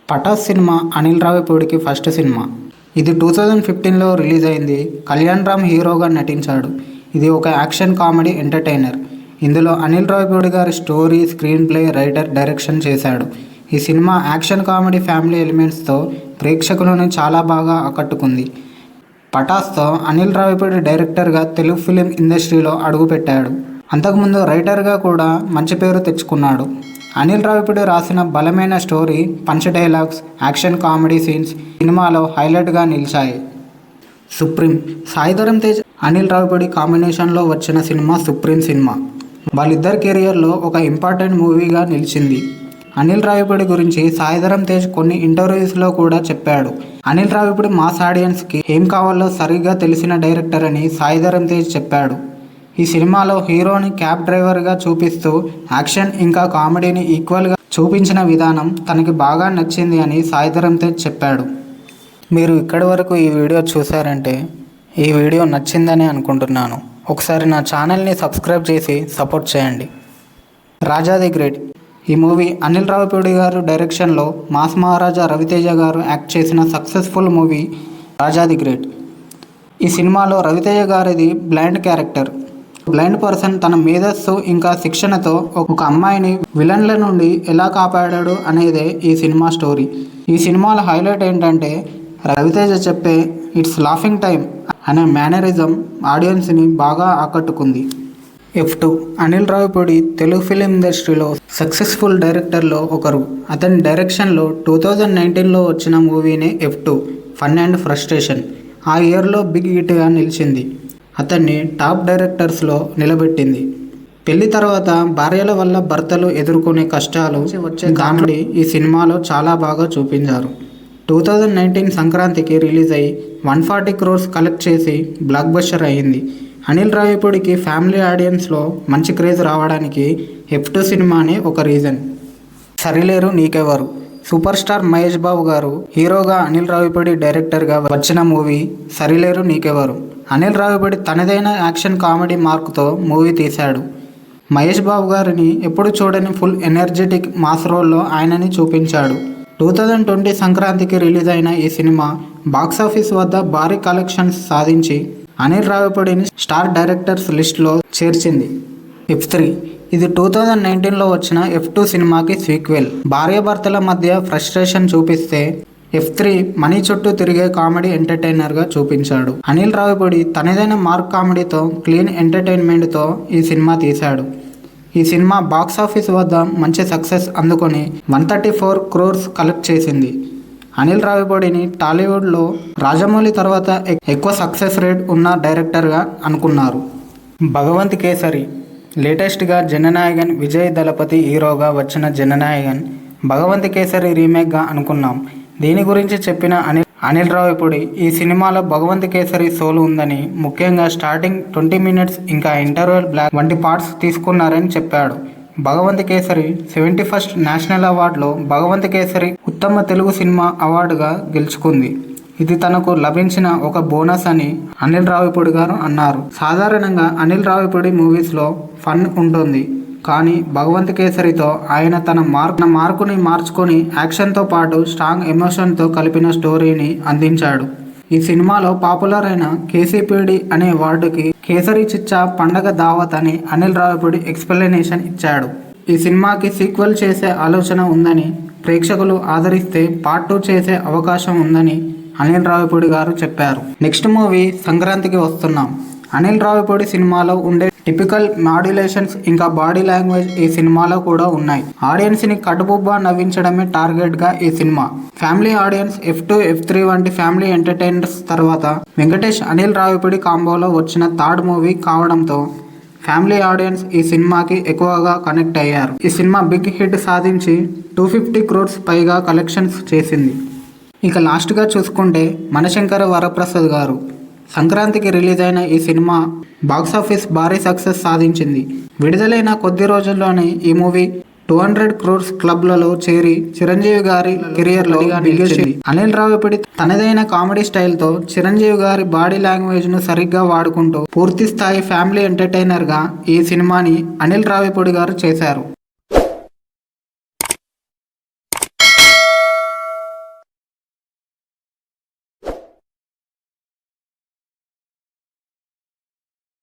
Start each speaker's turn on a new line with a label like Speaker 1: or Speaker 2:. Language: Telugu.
Speaker 1: పటాస్ సినిమా అనిల్ రావిపూడికి ఫస్ట్ సినిమా. ఇది 2015లో రిలీజ్ అయింది. కళ్యాణ్ రామ్ హీరోగా నటించాడు. ఇది ఒక యాక్షన్ కామెడీ ఎంటర్టైనర్. ఇందులో అనిల్ రావిపూడి గారి story, screen play, writer, direction చేశాడు. ఈ సినిమా యాక్షన్ కామెడీ ఫ్యామిలీ ఎలిమెంట్స్తో ప్రేక్షకులను చాలా బాగా ఆకట్టుకుంది. పటాస్తో అనిల్ రావిపూడి డైరెక్టర్గా తెలుగు ఫిలిం ఇండస్ట్రీలో అడుగుపెట్టాడు. అంతకుముందు రైటర్గా కూడా మంచి పేరు తెచ్చుకున్నాడు. అనిల్ రావిపూడి రాసిన బలమైన story, punch dialogues, action comedy scenes సినిమాలో హైలైట్గా నిలిచాయి. సుప్రీం సాయిధరమ్ తేజ్, అనిల్ రావిపూడి కాంబినేషన్లో వచ్చిన సినిమా సుప్రీం సినిమా. వాళ్ళిద్దరి కెరియర్లో ఒక ఇంపార్టెంట్ మూవీగా నిలిచింది. అనిల్ రావిపూడి గురించి సాయిధరమ్ తేజ్ కొన్ని ఇంటర్వ్యూస్లో కూడా చెప్పాడు. అనిల్ రావిపూడి మాస్ ఆడియన్స్కి ఏం కావాలో సరిగ్గా తెలిసిన డైరెక్టర్ అని సాయిధరమ్ తేజ్ చెప్పాడు. ఈ సినిమాలో హీరోని క్యాబ్ డ్రైవర్గా చూపిస్తూ యాక్షన్ ఇంకా కామెడీని ఈక్వల్గా చూపించిన విధానం తనకి బాగా నచ్చింది అని సాయిధరమ్ తేజ్ చెప్పాడు. మీరు ఇక్కడి వరకు ఈ వీడియో చూసారంటే ఈ వీడియో నచ్చిందని అనుకుంటున్నాను. ఒకసారి నా ఛానల్ని సబ్స్క్రైబ్ చేసి సపోర్ట్ చేయండి. రాజా ది గ్రేట్ ఈ మూవీ అనిల్ రావిపూడి గారు డైరెక్షన్లో మాస్ మహారాజా రవితేజ గారు యాక్ట్ చేసిన successful movie Raja the great. ఈ సినిమాలో రవితేజ గారిది బ్లైండ్ క్యారెక్టర్. బ్లైండ్ పర్సన్ తన మేధస్సు ఇంకా శిక్షణతో ఒక అమ్మాయిని విలన్ల నుండి ఎలా కాపాడాడు అనేదే ఈ సినిమా స్టోరీ. ఈ సినిమాలో హైలైట్ ఏంటంటే రవితేజ చెప్పే ఇట్స్ లాఫింగ్ టైం అనే మేనరిజం ఆడియన్స్ని బాగా ఆకట్టుకుంది. F2 అనిల్ రావిపూడి తెలుగు ఫిలిం ఇండస్ట్రీలో సక్సెస్ఫుల్ డైరెక్టర్లో ఒకరు. అతని డైరెక్షన్లో 2019లో వచ్చిన మూవీనే F2 ఫన్ అండ్ ఫ్రస్ట్రేషన్. ఆ ఇయర్లో బిగ్ హిట్గా నిలిచింది. అతన్ని టాప్ డైరెక్టర్స్లో నిలబెట్టింది. పెళ్లి తర్వాత భార్యల వల్ల భర్తలు ఎదుర్కొనే కష్టాలు వచ్చే కామెడీ ఈ సినిమాలో చాలా బాగా చూపించారు. 2019 సంక్రాంతికి రిలీజ్ అయ్యి 140 crores కలెక్ట్ చేసి బ్లాక్ బస్టర్ అయ్యింది. అనిల్ రావిపూడికి ఫ్యామిలీ ఆడియన్స్లో మంచి క్రేజ్ రావడానికి F2 సినిమానే ఒక రీజన్. సరిలేరు నీకెవరు సూపర్ స్టార్ మహేష్ బాబు గారు హీరోగా, అనిల్ రావిపూడి డైరెక్టర్గా వచ్చిన మూవీ సరిలేరు నీకెవరు. అనిల్ రావిపూడి తనదైన యాక్షన్ కామెడీ మార్క్తో మూవీ తీశాడు. మహేష్ బాబు గారిని ఎప్పుడు చూడని ఫుల్ ఎనర్జెటిక్ మాస్ రోల్లో ఆయనని చూపించాడు. 2020 సంక్రాంతికి రిలీజ్ అయిన ఈ సినిమా బాక్సాఫీస్ వద్ద భారీ కలెక్షన్స్ సాధించి అనిల్ రావిపూడిని స్టార్ డైరెక్టర్స్ లిస్ట్లో చేర్చింది. F3 ఇది 2019లో వచ్చిన F2 సినిమాకి సీక్వెల్. భార్యాభర్తల మధ్య ఫ్రస్ట్రేషన్ చూపిస్తే F3 మనీ చుట్టూ తిరిగే కామెడీ ఎంటర్టైనర్గా చూపించాడు. అనిల్ రావిపూడి తనదైన మార్క్ కామెడీతో, క్లీన్ ఎంటర్టైన్మెంట్తో ఈ సినిమా తీశాడు. ఈ సినిమా బాక్సాఫీస్ వద్ద మంచి సక్సెస్ అందుకొని 134 crores కలెక్ట్ చేసింది. అనిల్ రావిపూడిని టాలీవుడ్లో రాజమౌళి తర్వాత ఎక్కువ సక్సెస్ రేట్ ఉన్న డైరెక్టర్గా అనుకున్నారు. భగవంత్ కేసరి లేటెస్ట్గా జననాయకన్ విజయ్ దళపతి హీరోగా వచ్చిన జననాయకన్ భగవంత్ కేసరి రీమేక్గా అనుకున్నాం. దీని గురించి చెప్పిన అనిల్ రావిపూడి ఈ సినిమాలో భగవంత్ కేసరి సోల్ ఉందని, ముఖ్యంగా స్టార్టింగ్ 20 minutes ఇంకా ఇంటర్వెల్ బ్లాక్ వంటి పార్ట్స్ తీసుకున్నారని చెప్పాడు. భగవంత్ కేసరి 71st నేషనల్ అవార్డులో భగవంత్ కేసరి ఉత్తమ తెలుగు సినిమా అవార్డుగా గెలుచుకుంది. ఇది తనకు లభించిన ఒక బోనస్ అని అనిల్ రావిపూడి గారు అన్నారు. సాధారణంగా అనిల్ రావిపూడి మూవీస్లో ఫన్ ఉంటుంది, కానీ భగవంత్ కేసరితో ఆయన తన మార్కుని మార్చుకొని యాక్షన్తో పాటు స్ట్రాంగ్ ఎమోషన్తో కలిపిన స్టోరీని అందించాడు. ఈ సినిమాలో పాపులర్ అయిన కేసీపీడి అనే వర్డ్కి కేసరి చిచ్చా పండగ దావత్ అని అనిల్ రావిపూడి ఎక్స్ప్లెనేషన్ ఇచ్చాడు. ఈ సినిమాకి సీక్వెల్ చేసే ఆలోచన ఉందని, ప్రేక్షకులు ఆదరిస్తే పార్ట్ 2 చేసే అవకాశం ఉందని అనిల్ రావిపూడి గారు చెప్పారు. నెక్స్ట్ మూవీ సంక్రాంతికి వస్తున్నాం. అనిల్ రావిపూడి సినిమాలో ఉండే టిపికల్ మాడ్యులేషన్స్ ఇంకా బాడీ లాంగ్వేజ్ ఈ సినిమాలో కూడా ఉన్నాయి. ఆడియన్స్ని కడుపుబ్బా నవ్వించడమే టార్గెట్గా ఈ cinema. Family audience F2, F3 వంటి ఫ్యామిలీ ఎంటర్టైనర్స్ తర్వాత వెంకటేష్, అనిల్ రావిపూడి కాంబోలో వచ్చిన థర్డ్ మూవీ కావడంతో ఫ్యామిలీ ఆడియన్స్ ఈ సినిమాకి ఎక్కువగా కనెక్ట్ అయ్యారు. ఈ సినిమా బిగ్ హిట్ సాధించి 250 crores పైగా కలెక్షన్స్ చేసింది. ఇక లాస్ట్గా చూసుకుంటే మనశంకర వరప్రసాద్ గారు సంక్రాంతికి రిలీజ్ అయిన ఈ సినిమా బాక్సాఫీస్ భారీ సక్సెస్ సాధించింది. విడుదలైన కొద్ది రోజుల్లోనే ఈ మూవీ 200 crores క్లబ్లలో చేరి చిరంజీవి గారి కెరియర్లో నిలిచింది. అనిల్ రావిపూడి తనదైన కామెడీ స్టైల్తో చిరంజీవి గారి బాడీ లాంగ్వేజ్ను సరిగ్గా వాడుకుంటూ పూర్తి స్థాయి ఫ్యామిలీ ఎంటర్టైనర్గా ఈ సినిమాని అనిల్ రావిపూడి గారు చేశారు.